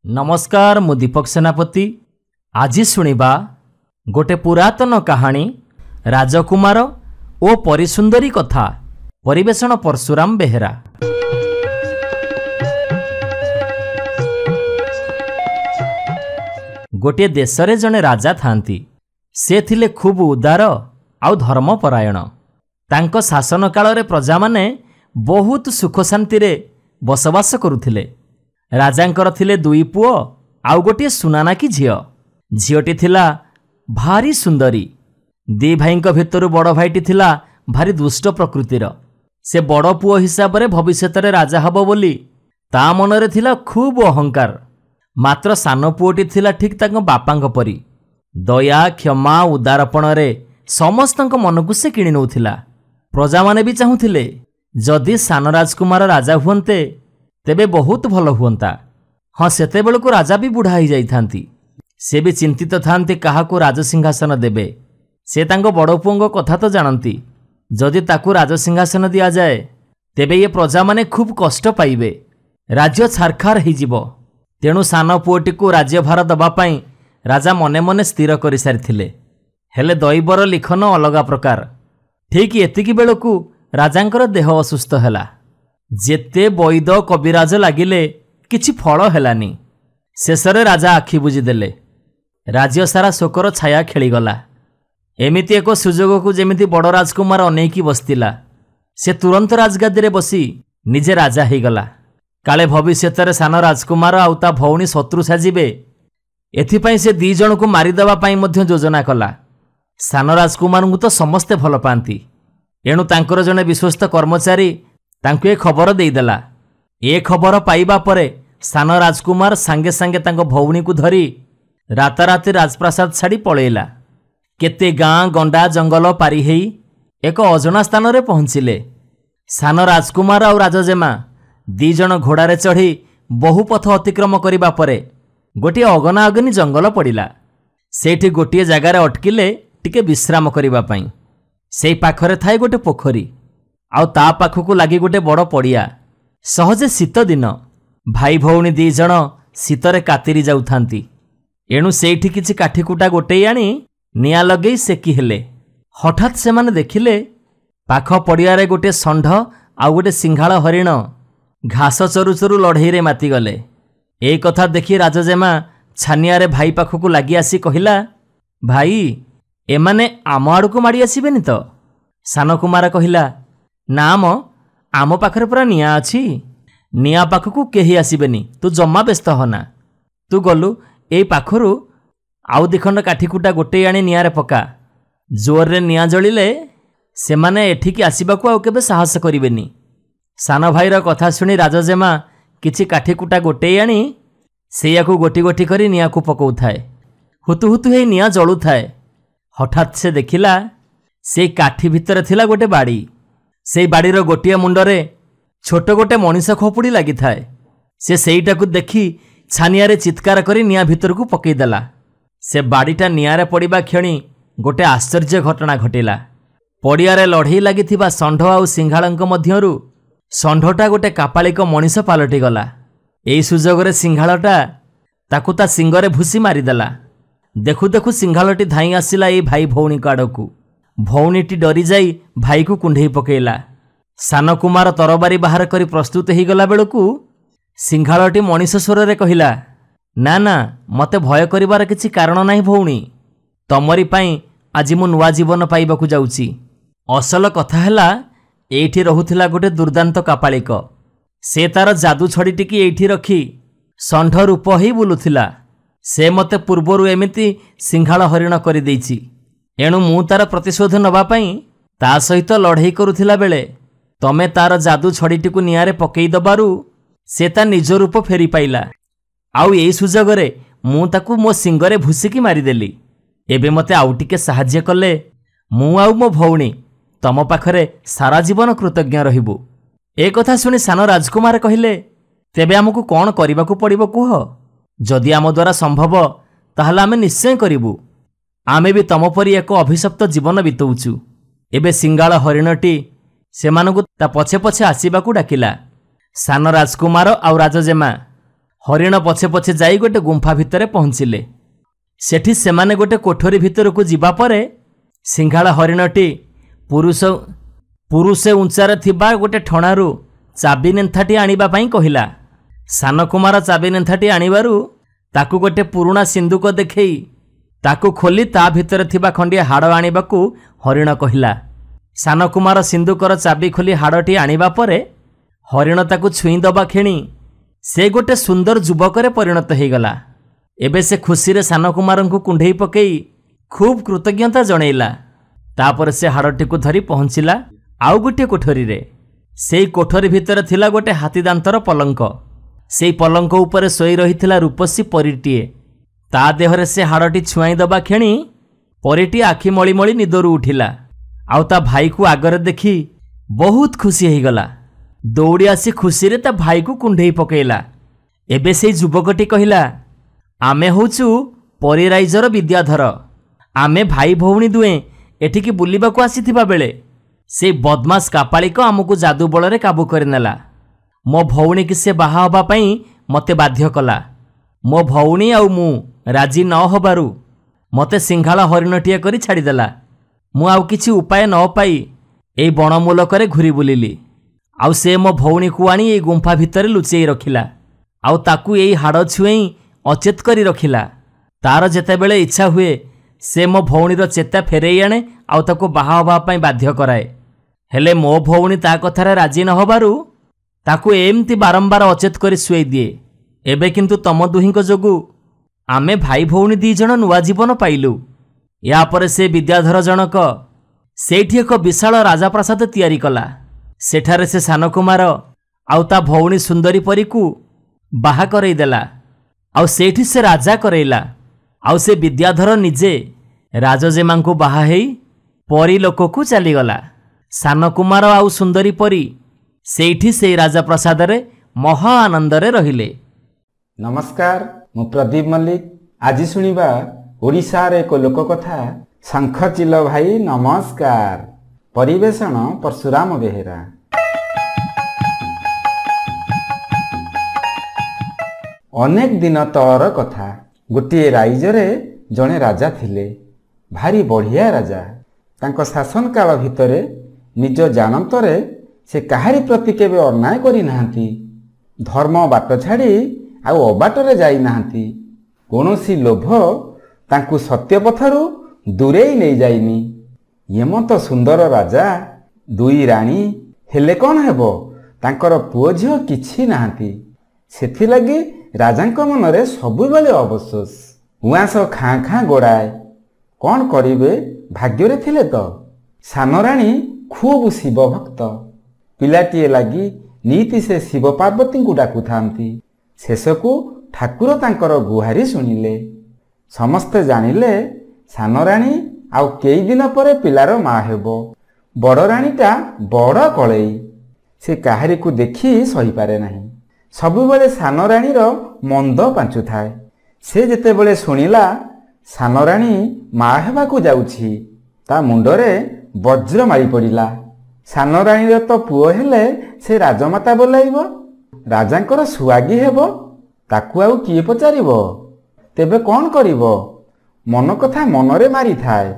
नमस्कार मु दीपक सेनापति। आज शुणिबा गोटे पुरातन कहानी राजकुमार ओ परिसुंदरी कथा। परिवेषण परशुराम बेहेरा। गोटे देशरे जने राजा थांती। से थिले खूब उदार आउ धर्मपरायण। तांको शासन काल रे प्रजा माने बहुत सुख शांति रे बसवास करुथिले। राजांकर थिले दुई पुओ आउ गोटे सुनानाकी झियो। झियोटी थिला भारी सुंदरी। दी भाईंक भितरु बड़ भाईटी थिला भारी दुष्ट प्रकृतिर। से बड़ पुओ हिसाब रे भविष्यत रे राजा हबो बोली ता मनरे थिला खूब अहंकार। मात्र सान पुओटी थिला ठीक तांको बापांक परी। दया क्षमा उदारपण रे समस्तंक मनकु से किणी नउथिला। प्रजा माने भी चाहुथिले जदि सान राजकुमार राजा हुअन्ते तेबे बहुत भल हुअंता। हाँ सेते बेलको राजा भी बुढ़ा ही जाइथांती। से भी चिंतित थांती काहाकू राजसिंहासन देबे। से तांको बड़ पुओंक कथा तो जानती। जदि ताकू राजसिंहासन दिया जाए तेबे ये प्रजा माने खूब कष्ट पाइबे। राज्य छारखार ही जीवो। तेणु सान पुओटी को राज्यभार दबा पई राजा मने मने स्थिर करि सारिथिले। हेले दैवर लिखन अलगा प्रकार। ठीक एतिकी बेलकू राजांकर देह असुस्थ हैला। जेते वैद कविराज लागिले किछि फल हेलानी। शेषरे राजा आखि बुझीदेले। राज्य सारा शोकर छाया खेलीगला। एमिति एक सुजोग को जेमिति बड़ राजकुमार अनेकी बसतिला। से तुरंत राजगादी रे बसी निजे राजा हेगला। काले भविष्यत रे सान राजकुमार आउ ता भौणी शत्रु साजिबे एथिपाई से दी जण को मारिदेवा पाई मध्य योजना कला। सान राजकुमार को तो समस्ते भल पाती। एणु तांकर जने विश्वस्त कर्मचारी तांको ए खबर देदेला। ए खबर पाइबा परे सान राजकुमार सांगे सांगे तांको भौणी को धरी राताराति राजप्रासाद छाड़ी पळेला। केते गाँ गंडा जंगल पारी हेई एक अजना स्थान रे पहुंचिले। सान राजकुमार और राजजेमा दी जण घोड़ारे चढ़ी बहुपथ अतिक्रम करिबा परे गोटे अगना अग्नि जंगल पड़िला। सेठी गोटे जगार अटकिले टिके विश्राम करिबा पई। सेई पाखरे थाए गोटे पोखरी आउ ता पाखकू लगी गोटे बड़ पड़िया। सहजे शीत दिन भाई भौणी दी जण शीतरे कातिरी जाउथांती। एणु सेठी किछि काठीकुटा गोटे आनी निया लगेई सेकी हेले। हठात से माने देखिले पाख पड़िया रे गोटे षंढ आउ गोटे सिंघाଳ हरिण घास चरु चरु लढ़ई रे माति गले। ए कथा देखि राजजेमा छानिया रे भाई पाखकू लगी आसी कहिला, भाई एमाने आम आड़कू माड़ी आसीबेनि तो? सान कुमार कहिला, नाम आम पाखरे पूरा निया अछि। निया पाखकू केही आसीबेनि। तू जम्मा व्यस्त होना। तू गलु एई पाखरु आउ दिखंड काठीकुटा गोटे आनी निया रे पका। जोर रे निया जलिले सेमाने एठिकी आसीबाकू आउ केबे साहस करिबेनि। सान भाईर कथा सुनी राजजेमा किछि काठीकुटा गोटे आनी सेयाकू गोटी गोटी करी नियाकू पकौथाए। हुतु हुतु हेई निया जलुथाए। हठात से देखिला से काठी भितर थिला गोटे बाड़ी। से बाड़ीर गोटिए मुंडरे छोट गोटे मनीष खोपुड़ी लगी थाए। से सेईटाकू देखी छानियारे चित्कार करी निया भितर को पकईदेला। से बाड़ीटा नियारे पड़िबा क्षणी गोटे आश्चर्य घटना घटिला। पड़ियारे लढ़ई लागिथिबा षंढ आउ सिंघाळଙ୍କ मध्यरु षंढटा गोटे कापालिक मनीष पालटी गला। एई सुजोगरे सिंघाळटा ताकू ता सिंगरे भूसी मारिदेला। देखु देखु सिंघाळटी धाई आसिला एई भाई भौणी आड़कू। भौणीटी डरी जाई भाई को कुंढई पकेला। सान कुमार तरबारी बाहर करी प्रस्तुत हो गला बेलकू सिंघाळटी मनीष स्वर रे कहिला, ना ना मते भय करिवार किछि कारण नाही भौणी। तमरी पाई आज मु नुआ जीवन पाइबाकू जाउची। असल कथा हैला एठी रहुथिला गोटे दुर्दांत कापालिक। से तार जादू छड़ी टिकी एठी रखी षंढ रूप ही बुलुथिला। से मते पूर्वरु एमिति सिंघाळ हरिण करि देइची। एणु मु तार प्रतिशोध नबा पई ता सहित लढ़ई करुथिला बेले तमे तार जादू छड़ीटी नियारे पकई दबारु से ता निज रूप फेरी पाइला। आउ एई सुजोगरे मु ताकू मो सिंगरे भूसिकी मारिदेली। एबे मते आउ टिके साहाय्य कले मु आउ मो भौणी तम पाखरे सारा जीवन कृतज्ञ रहिबु। ए कथा सुनी सान राजकुमार कहिले, तेबे आमकू कौन करिबाकू पड़िबो कुह? जदि आम द्वारा संभव ताहले आमे निश्चय करिबु। आमे भी तम परी एक अभिशप्त जीवन बितौचु। एबे सिंगाळ हरिणटी सेमानकू ता पछे पछे आसीबाकू डाकिला। सान राजकुमार आउ राजजेमा हरिण पछे पछे जाई गोटे गुंफा भितरे पहुँचिले। सेठी सेमाने गोटे कोठरी भितरकू जिबा परे सिंघाଳ हरिणटी पुरुषे उंचारे थिबा गोटे ठणारू चाबी नेंथाटी आनिबा पई कहिला। सान कुमार चाबी नेंथाटी आनिबारु ताकू गोटे पुरुणा सिंदूक देखेई ताकू खोली ता भितरे थिबा खंडिया हाड़ आनिबाकू हरिण कहिला। सान कुमार सिंदूकर चाबी खोली हाड़टी आनिबा परे हरिण ताकू छुई दबा खेणी से गोटे सुंदर युवकरे परिणत होईगला। एबे से खुशी रे सान कुमार को कुंढेई पकई खूब कृतज्ञता जणैला। तापर से हाड़टी को धरी पहुँचला आउ गोटे कोठरी रे। सेई कोठरी भितर थिला गोटे हाथी दांतर पलंक। सेई पलंक उपरे सोई रहिथिला रूपसी परीटीए। ता देहरे से हाड़टी छुआई दबा खेणी परीटी आखि मଳି मଳି निदरू उठिला। आउ ता भाई को आगरे देखी बहुत खुशी होईगला। दौड़ी आसी खुशी रे ता भाई को कुंढेई पकेइला। एबे सेई युवकटी कहिला, आमे होचु परी राइजर विद्याधर। आमे भाई भौणी दुए एठिकी बुलिबाकू आसीथिबा बेले से बदमाश कापालिक आमको जादू बଳରେ काबू କରିନେଲା। मो भौणी की से बाहा हबा पई मते बाध्य कला। मो भौणी आउ मु राजी न होबारु मते सिंघाଳ हरिणटिए करी छाड़ीदेला। मु आउ किछि उपाय न पाई एई बणमूलकरे घुरी बुलिली। आउ से मो भौणी को आनी एई गुंफा भितरे लुचेई रखिला। आउ ताकू एई हाड़ छुएई अचेत करी रखिला। तार जेतेबेले इच्छा हुए से मो भौणीर चेता फेरेई आणे आउ ताकू बाहा हबा पई बाध्य कराए। हेले मो भौणी ता कथारे राजी न होबारु ताकू एमती बारंबार अचेत करी शुई दिए। एबे किंतु तम दुहिंक जोगु आमे भाई भौणी दी जण नुआ जीवन पाइलु। या परे से विद्याधर जनक सेठी एक विशाल राजप्रासाद तैयारी कला। सेठारे से सान कुमार आउ ता भौणी सुंदरी परी को बाहा करई देला। आउ सेठी से राजा करैला। आउ से विद्याधर निजे राजजेमा को बाहा हेई परी लोक को चलीगला। सान कुमार आउ सुंदरी परी सेठी से राजप्रसाद रे महा आनंद रे रहिले। नमस्कार, मु प्रदीप मल्लिक। आज सुनिबा ओडिशा रे एक लोक कथा शंखचिल भाई नमस्कार। परिवेषण परशुराम बेहेरा। अनेक दिन तलर कथा। गोटे राइजरे जड़े राजा थिले। भारी बढ़िया राजा। तांको शासन काल भितरे निज जानंतरे से काहारी प्रति केबे अन्याय करी नाहांती। धर्म बाट छाड़ी आउ अबाटरे जाई नाहांती। कोनोसी लोभ तांकु सत्य पथरु दूरेई नहीं जाइनी। एमत सुंदर राजा, दुई राणी हेले कौन हेबो, तांकर पुओ झियो किछि नाहांती। सेथिलागि राजांक मनरे सबुबेले अवशोष। उआस खाँ खाँ गोड़ाए। कौन करिबे, भाग्ୟରେ थिले तो। सान राणी खूब शिव भक्त। पिलाटीए लगी नीति से शिव पार्वती को डाकू थांती। शेषकू ठाकुर तांकर गुहारी शुणिले। समस्ते जानिले सान राणी आउ कई दिन परे पिलार माँ हेबो। बड़ राणीटा बड़ कलई। से काहारी को देखी सही पारे नहीं। सबुबेले सान राणीर मंद पांचु थाए। से जेतेबेले शुणिला सान राणी माँ हेबाकू जाउछि, ता मुंडरे वज्र मारी पड़िला। सान राणीर तो पुओ हेले से राजमाता बोलाइब, राजांकर सुआगी हेबो, ताकू आउ किए पचारिबो। तेबे कौन करिब, मन कथा मनरे मारी थाए।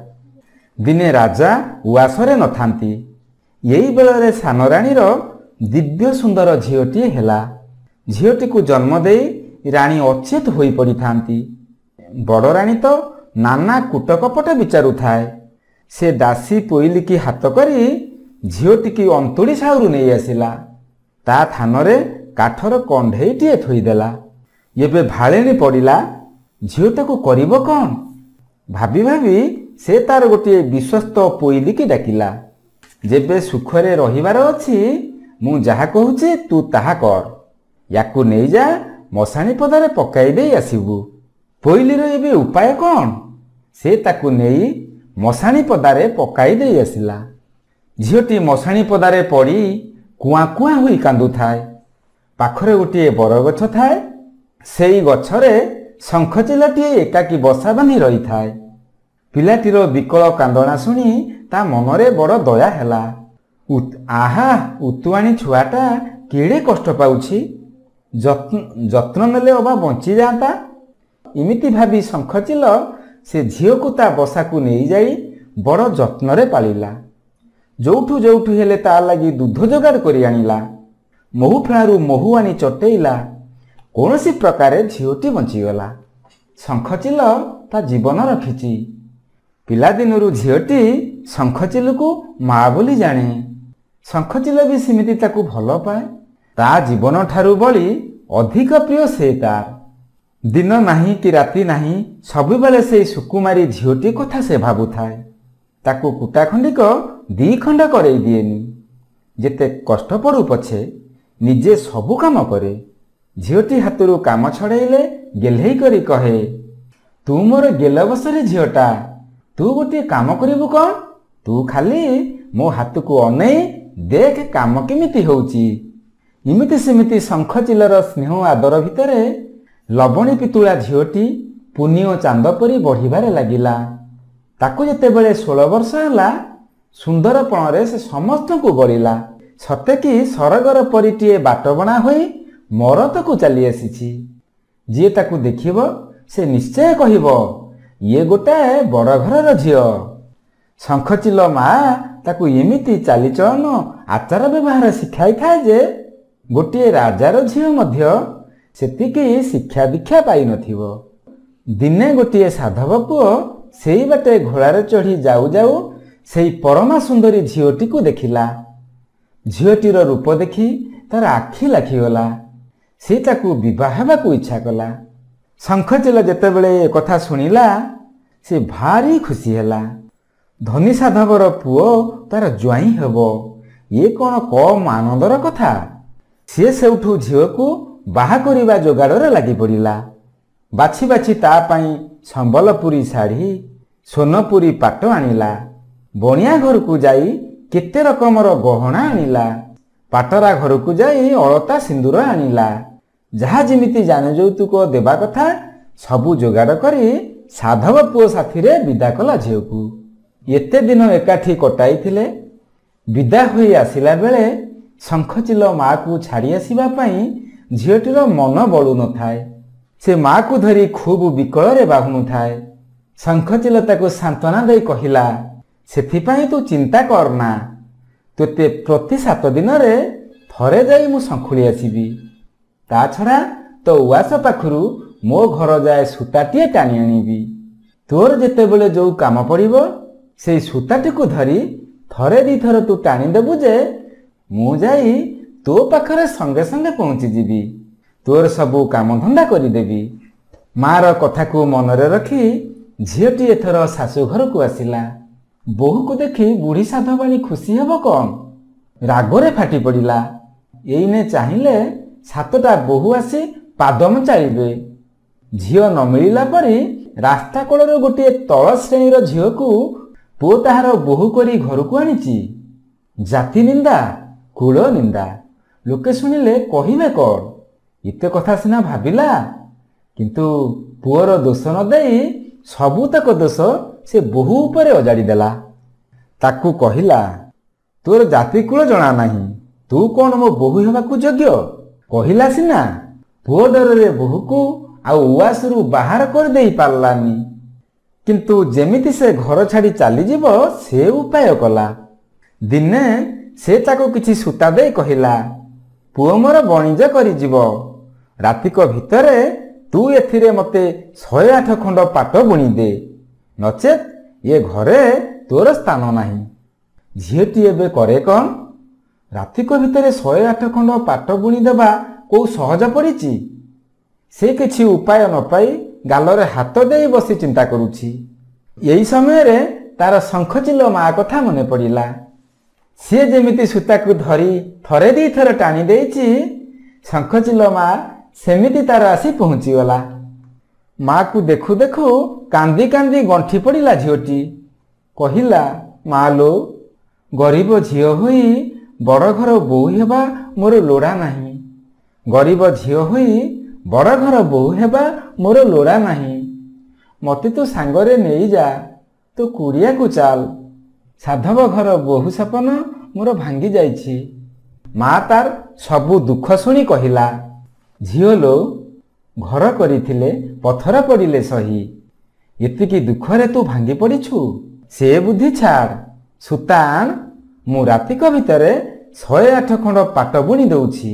दिने राजा उआसरे नथांती। यही बेलरे सान राणीर दिव्य सुंदर झीओटी हेला। झीओटी को जन्म देई राणी अचेत होई पड़ी थांती। बड़ राणी तो नाना कुटकपट विचारू थाए। से दासी पोइली की हाथ करी झीओटी की अंतुड़ी साउरू नहीं आसिला। ता थानरे काठर कंढेईटीए थोईदेला। एबे भाळेनी पड़िला, झीओटाकू करिबो कौन। भाबी भाबी से तार गोटे विश्वस्त पोइली की डाकिला। जेबे सुखरे रहिबार अछि, मु जहा कहूची तू ताहा कर। याकू नहीं जा मशाणी पदारे पकाई दे आसिबू। पोइलीर एबे उपाय कौन। से ताकू नहीं मशाणी पदारे पकाई दे आसिला। झीओटी मशाणी पदारे पड़ी कुआं कुआं हुई कांदू थाए। पाखरे गोटे बरगछ थाए। सेई गछरे शंखचिलटीए एकाकी बसा बांधी रही थाए। पिलाटीर विकल कांदणा शुणी ता मनरे बड़ दया हेला। आहा, उतुआणी छुआटा केड़े कष्ट पाउछि। ଯତ୍ନ ନେଲେ ଅବା ବଞ୍ଚିଯାଆନ୍ତା। ଏମିତି ଭାବି ଶଙ୍ଖଚିଲ ସେ ଝିଅକୁ ତା ବସାକୁ ନେଇଯାଇ ବଡ଼ ଯତ୍ନରେ ପାଳିଲା। ଯୋଉଠୁ ଯୋଉଠୁ ହେଲେ ତା ଲାଗି ଦୁଧ ଯୋଗାଡ଼ କରି ଆଣିଲା। ମହୁ ଫେଣାରୁ ମହୁ ଆଣି ଚଟେଇଲା। କୌଣସି ପ୍ରକାରେ ଝିଅଟି ବଞ୍ଚିଗଲା। ଶଙ୍ଖଚିଲ ତା ଜୀବନ ରଖିଛି। ପିଲାଦିନରୁ ଝିଅଟି ଶଙ୍ଖଚିଲକୁ ମା ବୋଲି ଜାଣେ। ଶଙ୍ଖଚିଲ ବି ସେମିତି ତାକୁ ଭଲ ପାଏ। ତା ଜୀବନ ଠାରୁ ବଳି ଅଧିକ ପ୍ରିୟ ସେ ତାର। ଦିନ ନାହିଁ କି ରାତି ନାହିଁ, ସବୁବେଳେ ସେଇ ସୁକୁମାରୀ ଝିଅଟି କଥା ସେ ଭାବୁଥାଏ। ତାକୁ କୁଟା ଖଣ୍ଡିକ 2 ଖଣ୍ଡ କରେଇ ଦିଏନି। ଯେତେ କଷ୍ଟ ପଡ଼ୁ ପଛେ ନିଜେ ସବୁ କାମ କରେ। ଝିଅଟି ହାତରୁ କାମ ଛଡ଼େଇଲେ ଗେହ୍ଲେଇ କରି କହେ, ତୁ ମୋର ଗେଲ ବସରେ ଝିଅଟା, ତୁ ଗୋଟିଏ କାମ କରିବୁ କ'ଣ? ତୁ ଖାଲି ମୋ ହାତକୁ ଅନେଇ ଦେଖ କାମ କେମିତି ହେଉଛି। ଏମିତି ସେମିତି ଶଙ୍ଖଚିଲର ସ୍ନେହ ଆଦର ଭିତରେ ଲବଣୀ ପିତୁଳା ଝିଅଟି ପୁନି ଓ ଚାନ୍ଦ ପରି ବଢ଼ିବାରେ ଲାଗିଲା। ତାକୁ ଯେତେବେଳେ 16 ବର୍ଷ ହେଲା, ସୁନ୍ଦରପଣରେ ସେ ସମସ୍ତଙ୍କୁ ବଳିଲା। ସତେକି ସରଗର ପରିଟିଏ ବାଟବଣା ହୋଇ ମରତକୁ ଚାଲି ଆସିଛି। ଯିଏ ତାକୁ ଦେଖିବ ସେ ନିଶ୍ଚୟ କହିବ, ଇଏ ଗୋଟାଏ ବଡ଼ ଘରର ଝିଅ। ଶଙ୍ଖଚିଲ ମା ତାକୁ ଏମିତି ଚାଲିଚଳନ ଆଚାର ବ୍ୟବହାର ଶିଖାଇଥାଏ ଯେ ଗୋଟିଏ ରାଜାର ଝିଅ ମଧ୍ୟ ସେତିକି ଶିକ୍ଷା ଦୀକ୍ଷା ପାଇନଥିବ। ଦିନେ ଗୋଟିଏ ସାଧବ ପୁଅ ସେଇ ବାଟେ ଘୋଡ଼ାରେ ଚଢ଼ି ଯାଉ ଯାଉ ସେଇ ପରମା ସୁନ୍ଦରୀ ଝିଅଟିକୁ ଦେଖିଲା। ଝିଅଟିର ରୂପ ଦେଖି ତାର ଆଖି ଲାଖିଗଲା। ସେ ତାକୁ ବିବାହ ହେବାକୁ ଇଚ୍ଛା କଲା। ଶଙ୍ଖଚିଲ ଯେତେବେଳେ ଏକଥା ଶୁଣିଲା ସେ ଭାରି ଖୁସି ହେଲା। ଧନୀ ସାଧବର ପୁଅ ତାର ଜ୍ୱାଇଁ ହେବ, ଇଏ କ'ଣ କମ୍ ଆନନ୍ଦର କଥା। ସିଏ ସେଉଠୁ ଝିଅକୁ ବାହା କରିବା ଯୋଗାଡ଼ରେ ଲାଗି ପଡ଼ିଲା। ବାଛି ବାଛି ତା ପାଇଁ ସମ୍ବଲପୁରୀ ଶାଢ଼ୀ, ସୋନପୁରୀ ପାଟ ଆଣିଲା। ବଣିଆ ଘରକୁ ଯାଇ କେତେ ରକମର ଗହଣା ଆଣିଲା। ପାଟରା ଘରକୁ ଯାଇ ଅଳତା ସିନ୍ଦୁର ଆଣିଲା। ଯାହା ଯେମିତି ଜାନେ ଯୌତୁକ ଦେବା କଥା ସବୁ ଯୋଗାଡ଼ କରି ସାଧବ ପୁଅ ସାଥିରେ ବିଦା କଲା ଝିଅକୁ। ଏତେ ଦିନ ଏକାଠି କଟାଇଥିଲେ। ବିଦା ହୋଇ ଆସିଲା ବେଳେ ଶଙ୍ଖଚିଲ ମାକୁ ଛାଡ଼ି ଆସିବା ପାଇଁ ଝିଅଟିର ମନ ବଳୁ ନଥାଏ। ସେ ମାକୁ ଧରି ଖୁବ୍ ବିକଳରେ ବାହୁନୁଥାଏ। ଶଙ୍ଖଚିଲ ତାକୁ ସାନ୍ତ୍ୱନା ଦେଇ କହିଲା, ସେଥିପାଇଁ ତୁ ଚିନ୍ତା କରନା, ତୋତେ ପ୍ରତି 7 ଦିନରେ ଥରେ ଯାଇ ମୁଁ ଶଙ୍ଖୁଳି ଆସିବି। ତା ଛଡ଼ା ତୋ ଉଆସ ପାଖରୁ ମୋ ଘର ଯାଏ ସୂତାଟିଏ ଟାଣି ଆଣିବି। ତୋର ଯେତେବେଳେ ଯେଉଁ କାମ ପଡ଼ିବ ସେଇ ସୂତାଟିକୁ ଧରି ଥରେ 2 ଥର ତୁ ଟାଣିଦେବୁ ଯେ ମୁଁ ଯାଇ ତୋ ପାଖରେ ସଙ୍ଗେ ସଙ୍ଗେ ପହଞ୍ଚିଯିବି। ତୋର ସବୁ କାମଧନ୍ଦା କରିଦେବି। ମାର କଥାକୁ ମନରେ ରଖି ଝିଅଟି ଏଥର ଶାଶୁ ଘରକୁ ଆସିଲା। ବୋହୂକୁ ଦେଖି ବୁଢ଼ୀ ସାଧବାଣୀ ଖୁସି ହେବ କ'ଣ? ରାଗରେ ଫାଟି ପଡ଼ିଲା। ଏଇନେ ଚାହିଁଲେ 7ଟା ବୋହୂ ଆସି ପାଦମ ଚାଳିବେ। ଝିଅ ନ ମିଳିଲା ପରି ରାସ୍ତା କଡ଼ରୁ ଗୋଟିଏ ତଳ ଶ୍ରେଣୀର ଝିଅକୁ ପୁଅ ତାହାର ବୋହୂ କରି ଘରକୁ ଆଣିଛି। ଜାତି ନିନ୍ଦା, କୁଳ ନିନ୍ଦା। ଲୋକେ ଶୁଣିଲେ କହିବେ କ'ଣ? ଏତେ କଥା ସିନା ଭାବିଲା, କିନ୍ତୁ ପୁଅର ଦୋଷ ନ ଦେଇ ସବୁତକ ଦୋଷ ସେ ବୋହୂ ଉପରେ ଅଜାଡ଼ି ଦେଲା। ତାକୁ କହିଲା, ତୋର ଜାତି କୁଳ ଜଣା ନାହିଁ, ତୁ କ'ଣ ମୋ ବୋହୂ ହେବାକୁ ଯୋଗ୍ୟ? କହିଲା ସିନା, ପୁଅ ଡରରେ ବୋହୂକୁ ଆଉ ଉଆସରୁ ବାହାର କରିଦେଇ ପାରିଲାନି। କିନ୍ତୁ ଯେମିତି ସେ ଘର ଛାଡ଼ି ଚାଲିଯିବ ସେ ଉପାୟ କଲା। ଦିନେ ସେ ତାକୁ କିଛି ସୂତା ଦେଇ କହିଲା, ପୁଅ ମୋର ବଣିଜ କରିଯିବ। ରାତିକ ଭିତରେ ତୁ ଏଥିରେ ମୋତେ 108 ଖଣ୍ଡ ପାଟ ବୁଣିଦେ, ନଚେତ୍ ଏ ଘରେ ତୋର ସ୍ଥାନ ନାହିଁ। ଝିଅଟି ଏବେ କରେ କ'ଣ? ରାତିକ ଭିତରେ 108 ଖଣ୍ଡ ପାଟ ବୁଣିଦେବା କୋଉ ସହଜ ପଡ଼ିଛି? ସେ କିଛି ଉପାୟ ନ ପାଇ ଗାଲରେ ହାତ ଦେଇ ବସି ଚିନ୍ତା କରୁଛି। ଏହି ସମୟରେ ତାର ଶଙ୍ଖଚିଲ ମା କଥା ମନେ ପଡ଼ିଲା। ସିଏ ଯେମିତି ସୂତାକୁ ଧରି ଥରେ 2 ଥର ଟାଣି ଦେଇଛି, ଶଙ୍ଖଚିଲ ମା ସେମିତି ତାର ଆସି ପହଞ୍ଚିଗଲା। ମାକୁ ଦେଖୁ ଦେଖୁ କାନ୍ଦି କାନ୍ଦି ଗଣ୍ଠି ପଡ଼ିଲା ଝିଅଟି। କହିଲା, ମା ଲୋ, ଗରିବ ଝିଅ ହୋଇ ବଡ଼ ଘର ବୋହୂ ହେବା ମୋର ଲୋଡ଼ା ନାହିଁ। ଗରିବ ଝିଅ ହୋଇ ବଡ଼ ଘର ବୋହୂ ହେବା ମୋର ଲୋଡ଼ା ନାହିଁ। ମୋତେ ତୁ ସାଙ୍ଗରେ ନେଇଯା, ତୁ କୁଡ଼ିଆକୁ ଚାଲ। ସାଧବ ଘର ବୋହୂ ସପନ ମୋର ଭାଙ୍ଗି ଯାଇଛି। ମା ତାର ସବୁ ଦୁଃଖ ଶୁଣି କହିଲା, ଝିଅ ଲୋ, ଘର କରିଥିଲେ ପଥର ପଡ଼ିଲେ ସହି, ଏତିକି ଦୁଃଖରେ ତୁ ଭାଙ୍ଗି ପଡ଼ିଛୁ। ସେ ବୁଦ୍ଧି ଛାଡ଼, ସୂତା ଆଣ, ମୁଁ ରାତିକ ଭିତରେ 108 ଖଣ୍ଡ ପାଟ ବୁଣି ଦେଉଛି।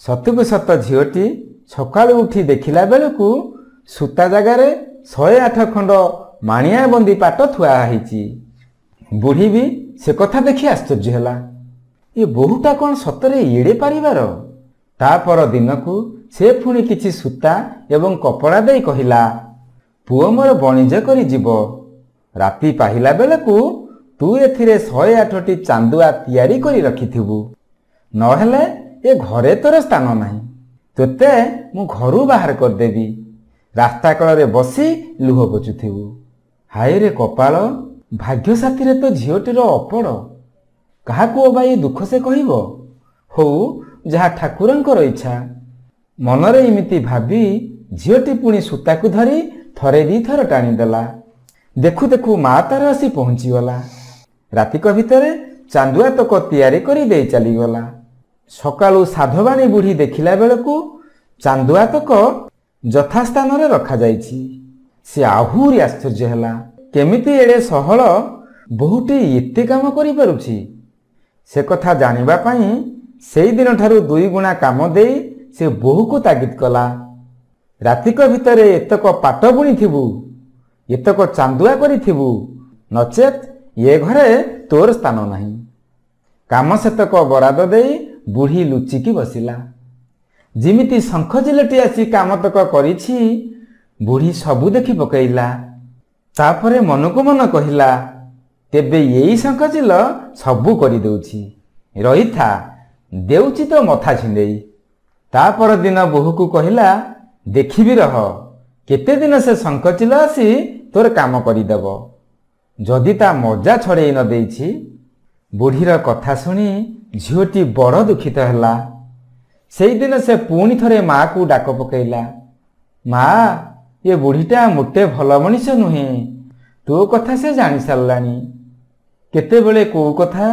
ସତକୁ ସତ ଝିଅଟି ସକାଳୁ ଉଠି ଦେଖିଲା ବେଳକୁ ସୂତା ଜାଗାରେ 108 ଖଣ୍ଡ ମାଣିଆ ବନ୍ଦି ପାଟ ଥୁଆ ହେଇଛି। ବୁଢ଼ୀ ବି ସେ କଥା ଦେଖି ଆଶ୍ଚର୍ଯ୍ୟ ହେଲା। ଏ ବୋହୂଟା କ'ଣ ସତରେ ଏଡ଼େ ପାରିବାର? ତା ପର ଦିନକୁ ସେ ପୁଣି କିଛି ସୂତା ଏବଂ କପଡ଼ା ଦେଇ କହିଲା, ପୁଅ ମୋର ବଣିଜ କରି ଯିବ। ରାତି ପାହିଲା ବେଳକୁ ତୁ ଏଥିରେ 108ଟି ଚାନ୍ଦୁଆ ତିଆରି କରି ରଖିଥିବୁ, ନହେଲେ ଏ ଘରେ ତୋର ସ୍ଥାନ ନାହିଁ। ତୋତେ ମୁଁ ଘରୁ ବାହାର କରିଦେବି। ରାସ୍ତା କଳରେ ବସି ଲୁହ ପୋଛୁଥିବୁ। ହାୟରେ କପାଳ, ଭାଗ୍ୟ ସାଥିରେ ତ ଝିଅଟିର ଅପଡ଼। କାହାକୁ ଅବା ଏ ଦୁଃଖ ସେ କହିବ? ହଉ, ଯାହା ଠାକୁରଙ୍କର ଇଚ୍ଛା। ମନରେ ଏମିତି ଭାବି ଝିଅଟି ପୁଣି ସୂତାକୁ ଧରି ଥରେ ଦିଥର ଟାଣିଦେଲା। ଦେଖୁ ଦେଖୁ ମା ତାର ଆସି ପହଞ୍ଚିଗଲା। ରାତିକ ଭିତରେ ଚାନ୍ଦୁଆ ତକ ତିଆରି କରି ଦେଇ ଚାଲିଗଲା। ସକାଳୁ ସାଧବାଣୀ ବୁଢ଼ୀ ଦେଖିଲା ବେଳକୁ ଚାନ୍ଦୁଆ ତକ ଯଥାସ୍ଥାନରେ ରଖାଯାଇଛି। ସେ ଆହୁରି ଆଶ୍ଚର୍ଯ୍ୟ ହେଲା। କେମିତି ଏଡ଼େ ସହଳ ବୋହୂଟି ଏତେ କାମ କରିପାରୁଛି? ସେ କଥା ଜାଣିବା ପାଇଁ ସେଇଦିନଠାରୁ 2 ଗୁଣା କାମ ଦେଇ ସେ ବୋହୂକୁ ତାଗିଦ କଲା। ରାତିକ ଭିତରେ ଏତକ ପାଟ ବୁଣିଥିବୁ, ଏତକ ଚାନ୍ଦୁଆ କରିଥିବୁ, ନଚେତ୍ ଏ ଘରେ ତୋର ସ୍ଥାନ ନାହିଁ। କାମ ସେତକ ବରାଦ ଦେଇ ବୁଢ଼ୀ ଲୁଚିକି ବସିଲା। ଯେମିତି ଶଙ୍ଖ ଚିଲଟି ଆସି କାମତକ କରିଛି, ବୁଢ଼ୀ ସବୁ ଦେଖି ପକାଇଲା। ତାପରେ ମନକୁ ମନ କହିଲା, ତେବେ ଏଇ ଶଙ୍ଖ ଚିଲ ସବୁ କରିଦେଉଛି, ରହିଥା, ଦେଉଛି ତ ମଥା ଛିଣ୍ଡେଇ। ତା ପରଦିନ ବୋହୂକୁ କହିଲା, ଦେଖିବି ରହ, କେତେ ଦିନ ସେ ଶଙ୍ଖ ଚିଲ ଆସି ତୋର କାମ କରିଦେବ। ଯଦି ତା ମଜା ଛଡ଼େଇ ନ ଦେଇଛି। ବୁଢ଼ୀର କଥା ଶୁଣି ଝିଅଟି ବଡ଼ ଦୁଃଖିତ ହେଲା। ସେଇଦିନ ସେ ପୁଣି ଥରେ ମାଆକୁ ଡାକ ପକାଇଲା। ମା, ଏ ବୁଢ଼ୀଟା ମୋଟେ ଭଲ ମଣିଷ ନୁହେଁ। ତୋ କଥା ସେ ଜାଣି ସାରିଲାଣି। କେତେବେଳେ କୋଉ କଥା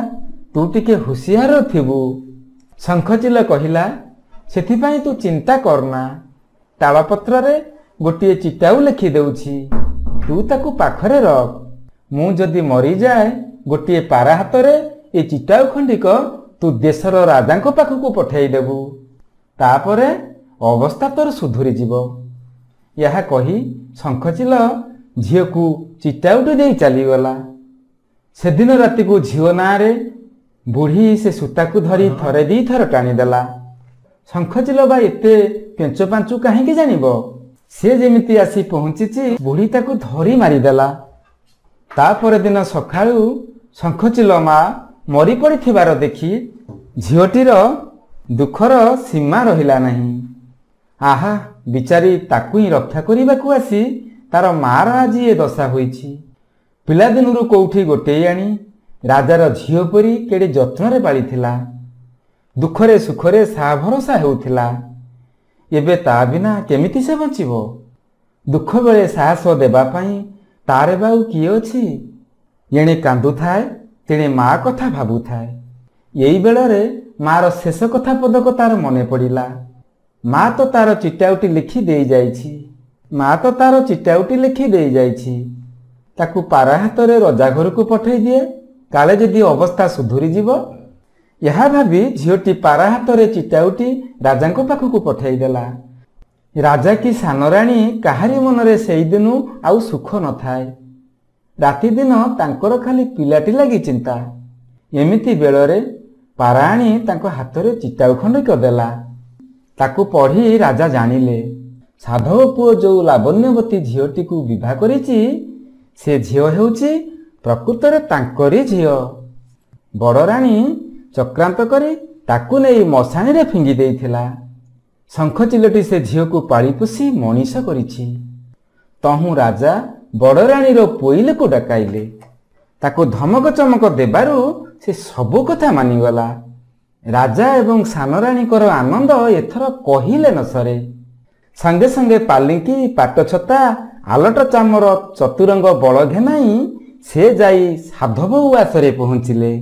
ତୁ ଟିକେ ହୁସିଆର ଥିବୁ। ଶଙ୍ଖଚିଲ କହିଲା, ସେଥିପାଇଁ ତୁ ଚିନ୍ତା କରନା। ତାଳପତ୍ରରେ ଗୋଟିଏ ଚିଟାଉ ଲେଖି ଦେଉଛି, ତୁ ତାକୁ ପାଖରେ ରଖ। ମୁଁ ଯଦି ମରିଯାଏ, ଗୋଟିଏ ପାରା ହାତରେ ଏ ଚିଟାଉ ଖଣ୍ଡିକ ତୁ ଦେଶର ରାଜାଙ୍କ ପାଖକୁ ପଠାଇ ଦେବୁ। ତାପରେ ଅବସ୍ଥା ତୋର ସୁଧୁରିଯିବ। ଏହା କହି ଶଙ୍ଖଚିଲ ଝିଅକୁ ଚିଟାଉଟି ଦେଇ ଚାଲିଗଲା। ସେଦିନ ରାତିକୁ ଝିଅ ନାଁରେ ବୁଢ଼ୀ ସେ ସୂତାକୁ ଧରି ଥରେ ଦିଥର ଟାଣିଦେଲା। ଶଙ୍ଖଚିଲ ବା ଏତେ ପେଞ୍ଚ ପାଞ୍ଚୁ କାହିଁକି ଜାଣିବ? ସେ ଯେମିତି ଆସି ପହଞ୍ଚିଛି, ବୁଢ଼ୀ ତାକୁ ଧରି ମାରିଦେଲା। ତା ପରଦିନ ସକାଳୁ ଶଙ୍ଖଚିଲ ମା ମରି ପଡ଼ିଥିବାର ଦେଖି ଝିଅଟିର ଦୁଃଖର ସୀମା ରହିଲା ନାହିଁ। ଆହା, ବିଚାରୀ ତାକୁ ହିଁ ରକ୍ଷା କରିବାକୁ ଆସି ତାର ମାର ଆଜି ଏ ଦଶା ହୋଇଛି। ପିଲାଦିନରୁ କୋଉଠି ଗୋଟେଇ ଆଣି ରାଜାର ଝିଅ ପରି କେଡ଼େ ଯତ୍ନରେ ପାଳିଥିଲା। ଦୁଃଖରେ ସୁଖରେ ସାହା ଭରସା ହେଉଥିଲା। ଏବେ ତା ବିନା କେମିତି ସେ ବଞ୍ଚିବ? ଦୁଃଖ ବେଳେ ସାହସ ଦେବା ପାଇଁ ତାର ବା ଆଉ କିଏ ଅଛି? ଏଣେ କାନ୍ଦୁଥାଏ, ତେଣେ ମା କଥା ଭାବୁଥାଏ। ଏଇ ବେଳରେ ମାର ଶେଷ କଥା ପଦକ ତାର ମନେ ପଡ଼ିଲା। ମା ତ ତାର ଚିଟାଉଟି ଲେଖି ଦେଇଯାଇଛି। ତାକୁ ପାରା ହାତରେ ରଜା ଘରକୁ ପଠାଇ ଦିଏ, କାଳେ ଯଦି ଅବସ୍ଥା ସୁଧୁରିଯିବ। ଏହା ଭାବି ଝିଅଟି ପାରା ହାତରେ ଚିଟାଉଟି ରାଜାଙ୍କ ପାଖକୁ ପଠାଇ ଦେଲା। ରାଜା କି ସାନରାଣୀ କାହାରି ମନରେ ସେଇଦିନୁ ଆଉ ସୁଖ ନଥାଏ। ରାତିଦିନ ତାଙ୍କର ଖାଲି ପିଲାଟି ଲାଗି ଚିନ୍ତା। ଏମିତି ବେଳରେ ପାରାଣୀ ତାଙ୍କ ହାତରେ ଚିଟାଉ ଖଣ୍ଡିକ ଦେଲା। ତାକୁ ପଢ଼ି ରାଜା ଜାଣିଲେ, ସାଧବ ପୁଅ ଯୋଉ ଲାବଣ୍ୟବତୀ ଝିଅଟିକୁ ବିଭା କରିଛି, ସେ ଝିଅ ହେଉଛି ପ୍ରକୃତରେ ତାଙ୍କରି ଝିଅ। ବଡ଼ରାଣୀ ଚକ୍ରାନ୍ତ କରି ତାକୁ ନେଇ ମଶାଣିରେ ଫିଙ୍ଗି ଦେଇଥିଲା। ଶଙ୍ଖଚିଲଟି ସେ ଝିଅକୁ ପାଳିପୋଷି ମଣିଷ କରିଛି। ତହୁଁ ରାଜା ବଡ଼ରାଣୀର ପୋଇଲିକୁ ଡକାଇଲେ। ତାକୁ ଧମକ ଚମକ ଦେବାରୁ ସେ ସବୁ କଥା ମାନିଗଲା। ରାଜା ଏବଂ ସାନରାଣୀଙ୍କର ଆନନ୍ଦ ଏଥର କହିଲେ ନ ସରେ। ସଙ୍ଗେ ସଙ୍ଗେ ପାଲିଙ୍କି, ପାଟଛତା, ଆଲଟ ଚାମର, ଚତୁରଙ୍ଗ ବଳ ଘେନାଇ ସେ ଯାଇ ସାଧବ ଉଆସରେ ପହଞ୍ଚିଲେ।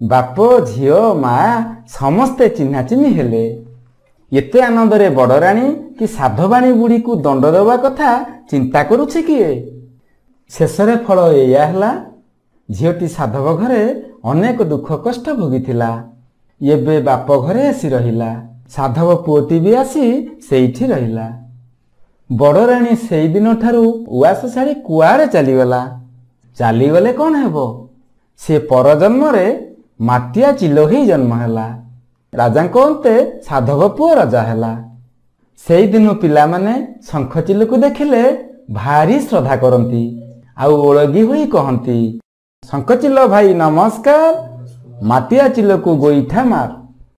ବାପ, ଝିଅ, ମା ସମସ୍ତେ ଚିହ୍ନାଚିହ୍ନି ହେଲେ। ଏତେ ଆନନ୍ଦରେ ବଡ଼ରାଣୀ କି ସାଧବାଣୀ ବୁଢ଼ୀକୁ ଦଣ୍ଡ ଦେବା କଥା ଚିନ୍ତା କରୁଛି କିଏ? ଶେଷରେ ଫଳ ଏଇଆ ହେଲା, ଝିଅଟି ସାଧବ ଘରେ ଅନେକ ଦୁଃଖ କଷ୍ଟ ଭୋଗିଥିଲା। ଏବେ ବାପ ଘରେ ଆସି ରହିଲା। ସାଧବ ପୁଅଟି ବି ଆସି ସେଇଠି ରହିଲା। ବଡ଼ରାଣୀ ସେଇଦିନଠାରୁ ଉଆସ ଛାଡ଼ି କୁଆଡ଼େ ଚାଲିଗଲା। ଚାଲିଗଲେ କ'ଣ ହେବ? ସେ ପରଜନ୍ମରେ ମାଟିଆ ଚିଲ ହେଇ ଜନ୍ମ ହେଲା। ରାଜାଙ୍କ ଅନ୍ତେ ସାଧବ ପୁଅ ରାଜା ହେଲା। ସେଇଦିନୁ ପିଲାମାନେ ଶଙ୍ଖ ଚିଲକୁ ଦେଖିଲେ ଭାରି ଶ୍ରଦ୍ଧା କରନ୍ତି, ଆଉ ଓଳଗି ହୋଇ କହନ୍ତି, ଶଙ୍ଖଚିଲ ଭାଇ ନମସ୍କାର, ମାଟିଆ ଚିଲକୁ ଗୋଇଠା ମାର।